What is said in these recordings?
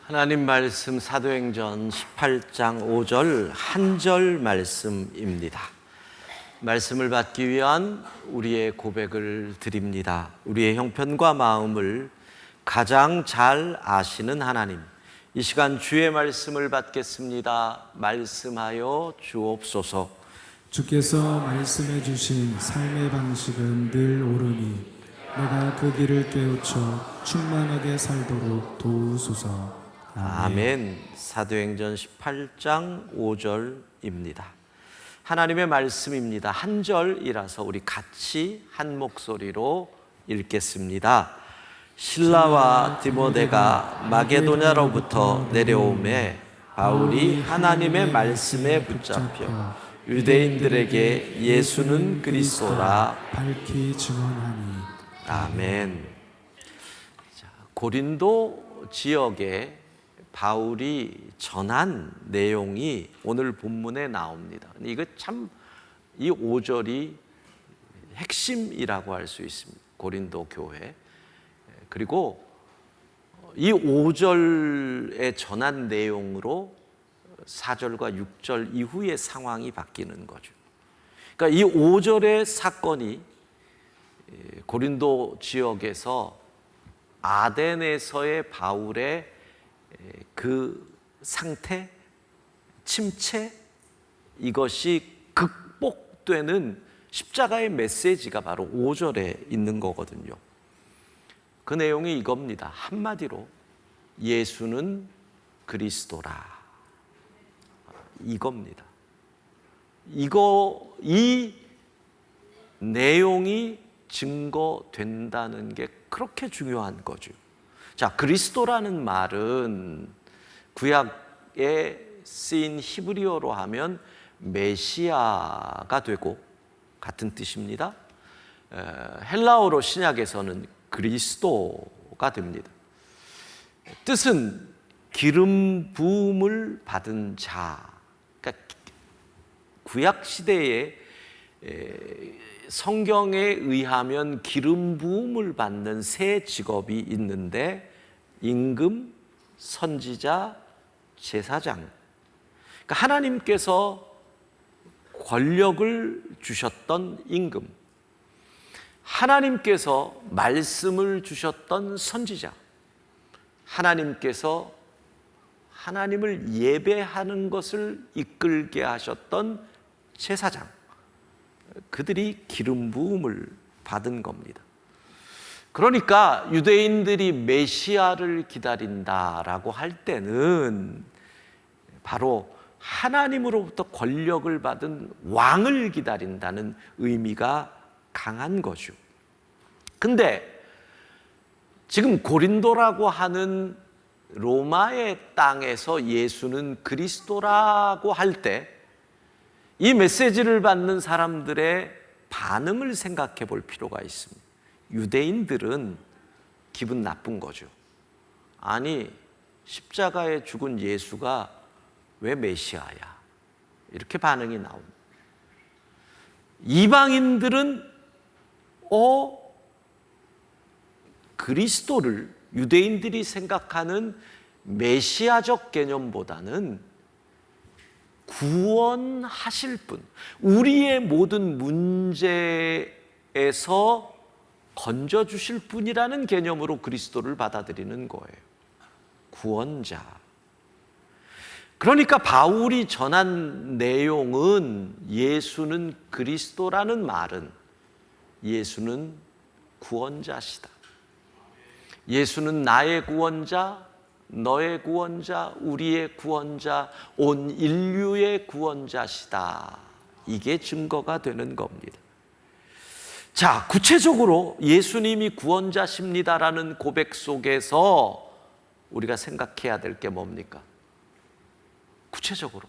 하나님 말씀 사도행전 18장 5절 한 절 말씀입니다. 말씀을 받기 위한 우리의 고백을 드립니다. 우리의 형편과 마음을 가장 잘 아시는 하나님, 이 시간 주의 말씀을 받겠습니다. 말씀하여 주옵소서. 주께서 말씀해 주신 삶의 방식은 늘 옳으니 내가 그 길을 깨우쳐 충만하게 살도록 도우소서. 아멘. 사도행전 18장 5절입니다. 하나님의 말씀입니다. 한 절이라서 우리 같이 한 목소리로 읽겠습니다. 실라와 디모데가 마게도냐로부터 내려오매 바울이 하나님의 말씀에 붙잡혀 유대인들에게 예수는 그리스도라 밝히 증언하니. 아멘. 고린도 지역에 바울이 전한 내용이 오늘 본문에 나옵니다. 이거 참 이 5절이 핵심이라고 할 수 있습니다. 고린도 교회. 그리고 이 5절에 전한 내용으로 4절과 6절 이후의 상황이 바뀌는 거죠. 그러니까 이 5절의 사건이 고린도 지역에서 아덴에서의 바울의 그 상태, 침체, 이것이 극복되는 십자가의 메시지가 바로 5절에 있는 거거든요. 그 내용이 이겁니다. 한마디로 예수는 그리스도라, 이겁니다. 이 내용이 증거된다는 게 그렇게 중요한 거죠. 자, 그리스도라는 말은 구약에 쓰인 히브리어로 하면 메시아가 되고 같은 뜻입니다. 헬라어로 신약에서는 그리스도가 됩니다. 뜻은 기름 부음을 받은 자. 그러니까 구약 시대에 성경에 의하면 기름 부음을 받는 세 직업이 있는데 임금, 선지자, 제사장. 그러니까 하나님께서 권력을 주셨던 임금, 하나님께서 말씀을 주셨던 선지자, 하나님께서 하나님을 예배하는 것을 이끌게 하셨던 제사장, 그들이 기름 부음을 받은 겁니다. 그러니까 유대인들이 메시아를 기다린다라고 할 때는 바로 하나님으로부터 권력을 받은 왕을 기다린다는 의미가 강한 거죠. 근데 지금 고린도라고 하는 로마의 땅에서 예수는 그리스도라고 할 때 이 메시지를 받는 사람들의 반응을 생각해 볼 필요가 있습니다. 유대인들은 기분 나쁜 거죠. 아니, 십자가에 죽은 예수가 왜 메시아야? 이렇게 반응이 나옵니다. 이방인들은 그리스도를 유대인들이 생각하는 메시아적 개념보다는 구원하실 분, 우리의 모든 문제에서 건져주실 분이라는 개념으로 그리스도를 받아들이는 거예요. 구원자. 그러니까 바울이 전한 내용은 예수는 그리스도라는 말은 예수는 구원자시다. 예수는 나의 구원자, 너의 구원자, 우리의 구원자, 온 인류의 구원자시다. 이게 증거가 되는 겁니다. 자, 구체적으로 예수님이 구원자십니다라는 고백 속에서 우리가 생각해야 될 게 뭡니까? 구체적으로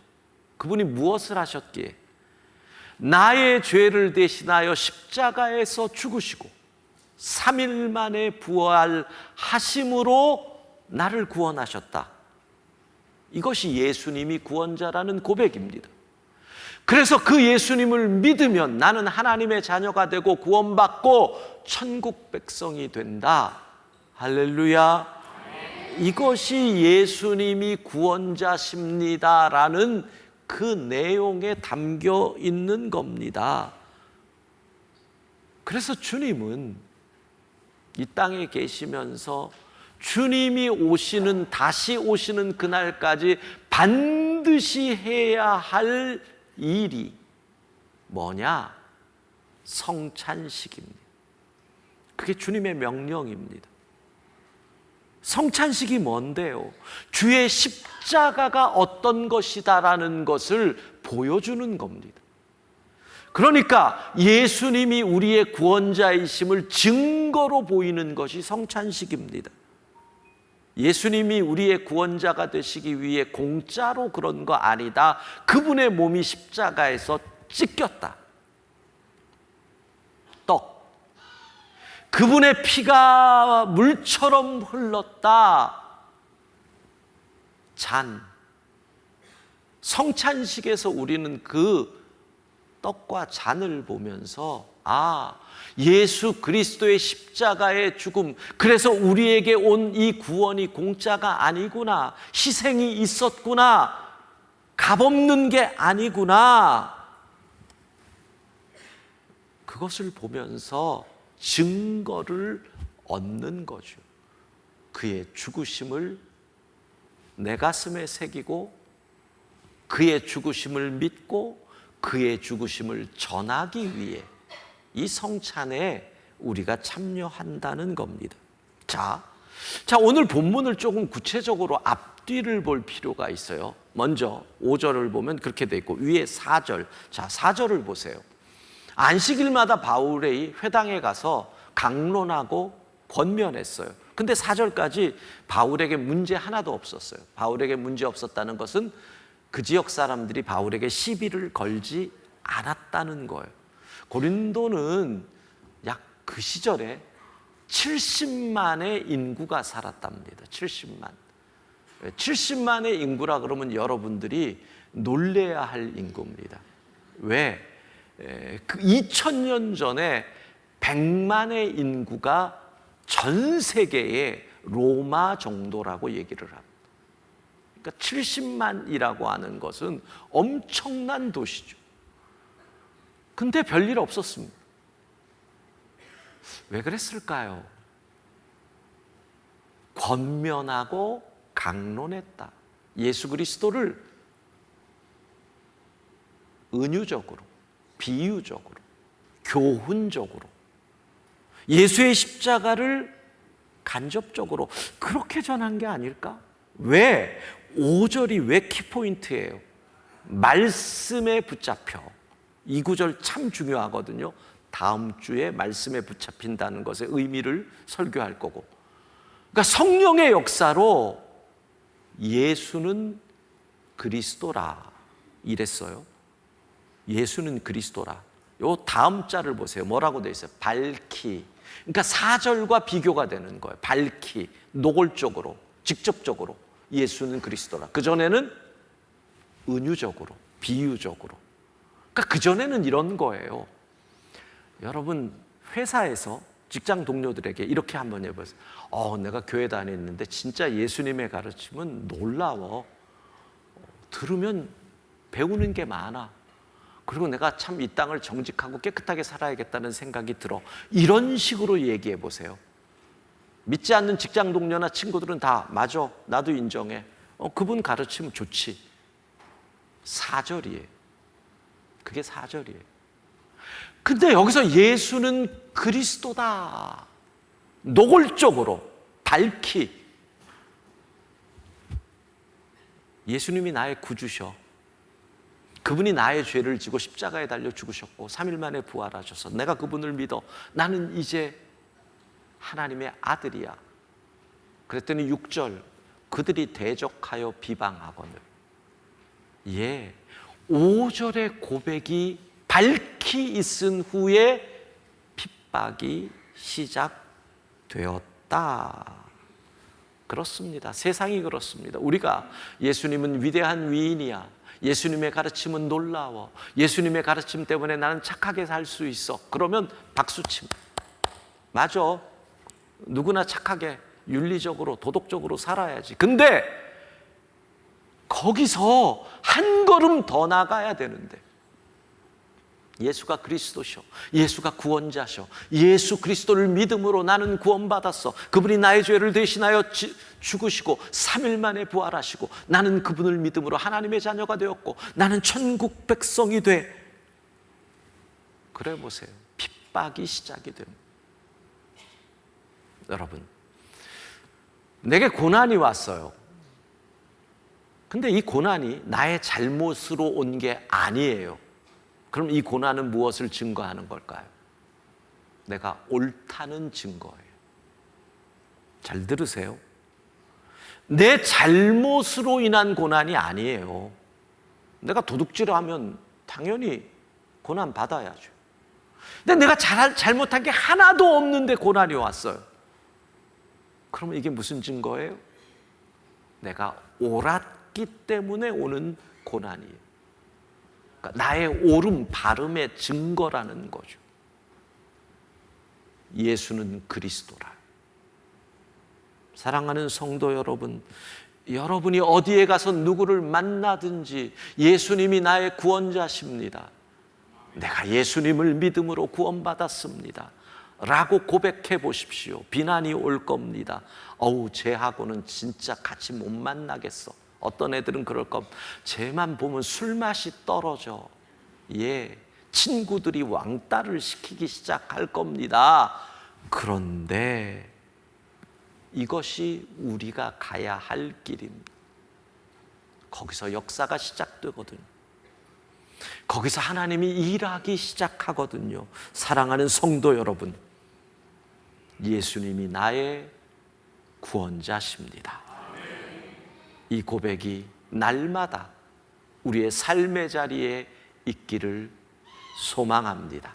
그분이 무엇을 하셨기에 나의 죄를 대신하여 십자가에서 죽으시고 3일 만에 부활하심으로 나를 구원하셨다. 이것이 예수님이 구원자라는 고백입니다. 그래서 그 예수님을 믿으면 나는 하나님의 자녀가 되고 구원받고 천국 백성이 된다. 할렐루야. 이것이 예수님이 구원자십니다라는 그 내용에 담겨 있는 겁니다. 그래서 주님은 이 땅에 계시면서 주님이 다시 오시는 그날까지 반드시 해야 할 일이 뭐냐? 성찬식입니다. 그게 주님의 명령입니다. 성찬식이 뭔데요? 주의 십자가가 어떤 것이다라는 것을 보여주는 겁니다. 그러니까 예수님이 우리의 구원자이심을 증거로 보이는 것이 성찬식입니다. 예수님이 우리의 구원자가 되시기 위해 공짜로 그런 거 아니다. 그분의 몸이 십자가에서 찢겼다. 떡. 그분의 피가 물처럼 흘렀다. 잔. 성찬식에서 우리는 그 떡과 잔을 보면서 예수 그리스도의 십자가의 죽음, 그래서 우리에게 온 이 구원이 공짜가 아니구나, 희생이 있었구나, 값없는 게 아니구나, 그것을 보면서 증거를 얻는 거죠. 그의 죽으심을 내 가슴에 새기고 그의 죽으심을 믿고 그의 죽으심을 전하기 위해 이 성찬에 우리가 참여한다는 겁니다. 자, 오늘 본문을 조금 구체적으로 앞뒤를 볼 필요가 있어요. 먼저 5절을 보면 그렇게 돼 있고 위에 4절. 자, 4절을 보세요. 안식일마다 바울이 회당에 가서 강론하고 권면했어요. 근데 4절까지 바울에게 문제 하나도 없었어요. 바울에게 문제 없었다는 것은 그 지역 사람들이 바울에게 시비를 걸지 않았다는 거예요. 고린도는 약 그 시절에 70만의 인구가 살았답니다. 70만의 인구라 그러면 여러분들이 놀래야 할 인구입니다. 왜? 그 2000년 전에 100만의 인구가 전 세계의 로마 정도라고 얘기를 합니다. 그러니까 70만이라고 하는 것은 엄청난 도시죠. 근데 별일 없었습니다. 왜 그랬을까요? 권면하고 강론했다. 예수 그리스도를 은유적으로, 비유적으로, 교훈적으로, 예수의 십자가를 간접적으로 그렇게 전한 게 아닐까? 왜? 5절이 왜 키포인트예요? 말씀에 붙잡혀. 이 구절 참 중요하거든요. 다음 주에 말씀에 붙잡힌다는 것의 의미를 설교할 거고, 그러니까 성령의 역사로 예수는 그리스도라 이랬어요. 예수는 그리스도라. 요 다음 자를 보세요. 뭐라고 되어 있어요? 밝히. 그러니까 4절과 비교가 되는 거예요. 밝히, 노골적으로, 직접적으로 예수는 그리스도라. 그전에는 은유적으로, 비유적으로. 그러니까 그전에는 이런 거예요. 여러분, 회사에서 직장 동료들에게 이렇게 한번 해보세요. 내가 교회 다녔는데 진짜 예수님의 가르침은 놀라워. 들으면 배우는 게 많아. 그리고 내가 참 이 땅을 정직하고 깨끗하게 살아야겠다는 생각이 들어. 이런 식으로 얘기해 보세요. 믿지 않는 직장 동료나 친구들은 다 맞아, 나도 인정해. 그분 가르치면 좋지. 4절이에요. 그게 4절이에요. 근데 여기서 예수는 그리스도다. 노골적으로, 밝히. 예수님이 나의 구주셔. 그분이 나의 죄를 지고 십자가에 달려 죽으셨고 3일 만에 부활하셔서 내가 그분을 믿어. 나는 이제 하나님의 아들이야. 그랬더니 6절, 그들이 대적하여 비방하거늘. 5절의 고백이 밝히 있은 후에 핍박이 시작되었다. 그렇습니다. 세상이 그렇습니다. 우리가 예수님은 위대한 위인이야, 예수님의 가르침은 놀라워, 예수님의 가르침 때문에 나는 착하게 살 수 있어, 그러면 박수칩니다. 맞아, 누구나 착하게 윤리적으로, 도덕적으로 살아야지. 근데 거기서 한 걸음 더 나가야 되는데, 예수가 그리스도셔, 예수가 구원자셔, 예수 그리스도를 믿음으로 나는 구원받았어, 그분이 나의 죄를 대신하여 죽으시고 3일 만에 부활하시고 나는 그분을 믿음으로 하나님의 자녀가 되었고 나는 천국 백성이 돼. 그래 보세요. 핍박이 시작이 됩니다. 여러분, 내게 고난이 왔어요. 근데 이 고난이 나의 잘못으로 온 게 아니에요. 그럼 이 고난은 무엇을 증거하는 걸까요? 내가 옳다는 증거예요. 잘 들으세요. 내 잘못으로 인한 고난이 아니에요. 내가 도둑질하면 당연히 고난 받아야죠. 근데 내가 잘못한 게 하나도 없는데 고난이 왔어요. 그러면 이게 무슨 증거예요? 내가 옳았기 때문에 오는 고난이에요. 그러니까 나의 옳음, 바름의 증거라는 거죠. 예수는 그리스도라. 사랑하는 성도 여러분, 여러분이 어디에 가서 누구를 만나든지 예수님이 나의 구원자십니다, 내가 예수님을 믿음으로 구원받았습니다 라고 고백해 보십시오. 비난이 올 겁니다. 어우, 쟤하고는 진짜 같이 못 만나겠어. 어떤 애들은 그럴 겁니다. 쟤만 보면 술맛이 떨어져. 예, 친구들이 왕따를 시키기 시작할 겁니다. 그런데 이것이 우리가 가야 할 길입니다. 거기서 역사가 시작되거든요. 거기서 하나님이 일하기 시작하거든요. 사랑하는 성도 여러분, 예수님이 나의 구원자십니다. 이 고백이 날마다 우리의 삶의 자리에 있기를 소망합니다.